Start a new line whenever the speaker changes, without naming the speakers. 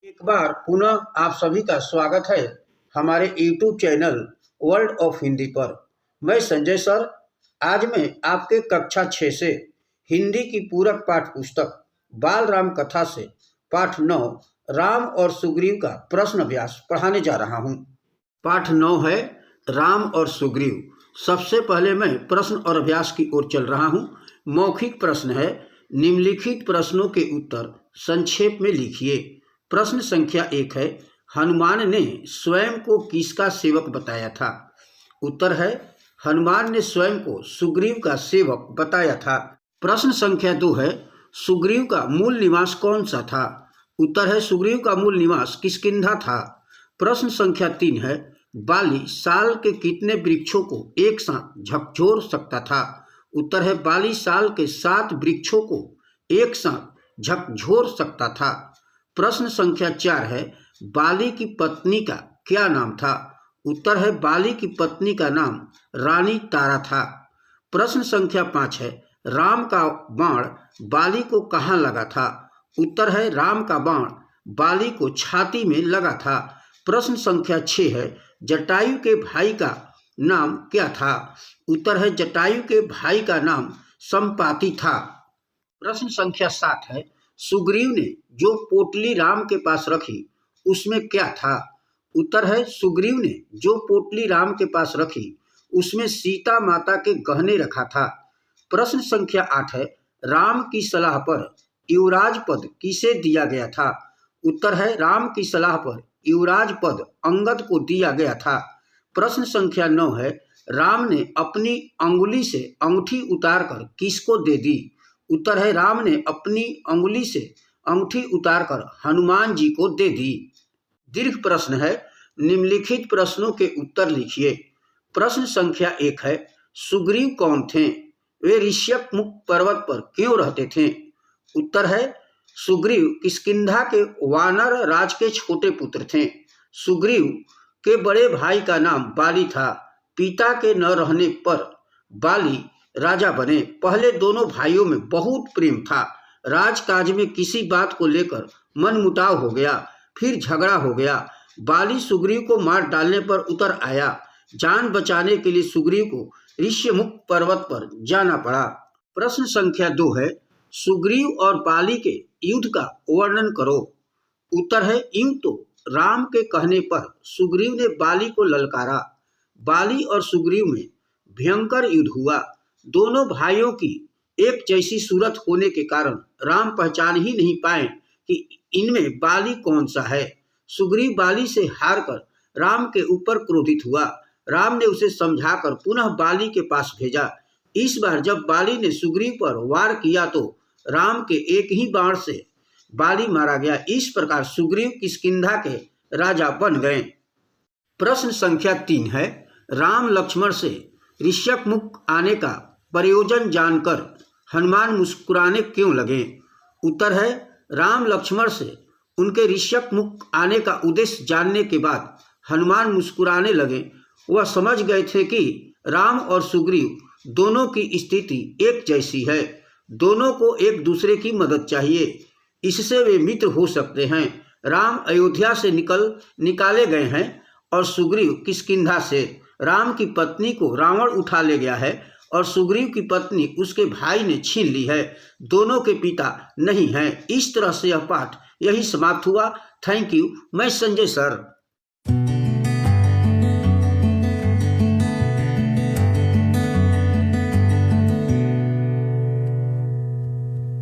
एक बार पुनः आप सभी का स्वागत है हमारे YouTube channel world of Hindi पर। मैं संजय सर। आज मैं आपके कक्षा 6 से हिंदी की पूरक पाठ पुस्तक बाल राम कथा से पाठ 9 राम और सुग्रीव का प्रश्न व्यास पढ़ाने जा रहा हूँ। पाठ 9 है राम और सुग्रीव। सबसे पहले मैं प्रश्न और अभ्यास की ओर चल रहा हूँ। मौखिक प्रश्न है, निम्नलिखित प्रश्नों के उत्तर संक्षेप में लिखिए। प्रश्न संख्या 1 है, हनुमान ने स्वयं को किसका सेवक बताया था? उत्तर है, हनुमान ने स्वयं को सुग्रीव का सेवक बताया था। प्रश्न संख्या 2 है, सुग्रीव का मूल निवास कौन सा था? उत्तर है, सुग्रीव का मूल निवास किष्किंधा था। प्रश्न संख्या 3 है, बाली साल के कितने वृक्षों को एक साथ झकझोर सकता था? उत्तर है, बाली साल के 7 वृक्षों को एक साथ झकझोर सकता था। प्रश्न संख्या 4 है, बाली की पत्नी का क्या नाम था? उत्तर है, बाली की पत्नी का नाम रानी तारा था। प्रश्न संख्या 5 है, राम का बाण बाली को कहाँ लगा था? उत्तर है, राम का बाण बाली को छाती में लगा था। प्रश्न संख्या 6 है, जटायु के भाई का नाम क्या था? उत्तर है, जटायु के भाई का नाम संपाति था। प्रश्न संख्या 7 है, सुग्रीव ने जो पोटली राम के पास रखी उसमें क्या था? उत्तर है, सुग्रीव ने जो पोटली राम के पास रखी उसमें सीता माता के गहने रखा था। प्रश्न संख्या 8 है, राम की सलाह पर युवराज पद किसे दिया गया था? उत्तर है, राम की सलाह पर युवराज पद अंगद को दिया गया था। प्रश्न संख्या 9 है, राम ने अपनी अंगुली से अंगूठी उतारकर किसको दे दी? उत्तर है, राम ने अपनी अंगुली से अंगूठी उतारकर हनुमान जी को दे दी। दीर्घ प्रश्न है, निम्नलिखित प्रश्नों के उत्तर लिखिए। प्रश्न संख्या 1 है, सुग्रीव कौन थे? वे ऋष्यमुख पर्वत पर क्यों रहते थे? उत्तर है, सुग्रीव किष्किंधा के वानर राज के छोटे पुत्र थे। सुग्रीव के बड़े भाई का नाम बाली था। पिता के न रहने पर बाली राजा बने। पहले दोनों भाइयों में बहुत प्रेम था। राजकाज में किसी बात को लेकर मनमुटाव हो गया, फिर झगड़ा हो गया। बाली सुग्रीव को मार डालने पर उतर आया। जान बचाने के लिए सुग्रीव को ऋष्यमुख पर्वत पर जाना पड़ा। प्रश्न संख्या 2 है, सुग्रीव और बाली के युद्ध का वर्णन करो। उत्तर है, यूं तो राम के कहने पर सुग्रीव ने बाली को ललकारा। बाली और सुग्रीव में भयंकर युद्ध हुआ। दोनों भाइयों की एक जैसी सूरत होने के कारण राम पहचान ही नहीं पाए कि इनमें बाली कौन सा है। सुग्रीव बाली से हारकर राम के ऊपर क्रोधित हुआ। राम ने उसे समझाकर पुनः बाली के पास भेजा। इस बार जब बाली ने सुग्रीव पर वार किया तो राम के एक ही बाण से बाली मारा गया। इस प्रकार सुग्रीव किष्किंधा के राजा बन गए। प्रश्न संख्या 3 है, राम लक्ष्मण से ऋष्यमुख आने का प्रयोजन जानकर हनुमान मुस्कुराने क्यों लगे? उत्तर है, राम लक्ष्मण से उनके ऋष्यमुख आने का उद्देश्य जानने के बाद हनुमान मुस्कुराने लगे। वह समझ गए थे कि राम और सुग्रीव दोनों की स्थिति एक जैसी है। दोनों को एक दूसरे की मदद चाहिए, इससे वे मित्र हो सकते हैं। राम अयोध्या से निकाले गए हैं और सुग्रीव किष्किंधा से। राम की पत्नी को रावण उठा ले गया है और सुग्रीव की पत्नी उसके भाई ने छीन ली है। दोनों के पिता नहीं हैं। इस तरह से यह पाठ यही समाप्त हुआ। Thank you. मैं संजय सर।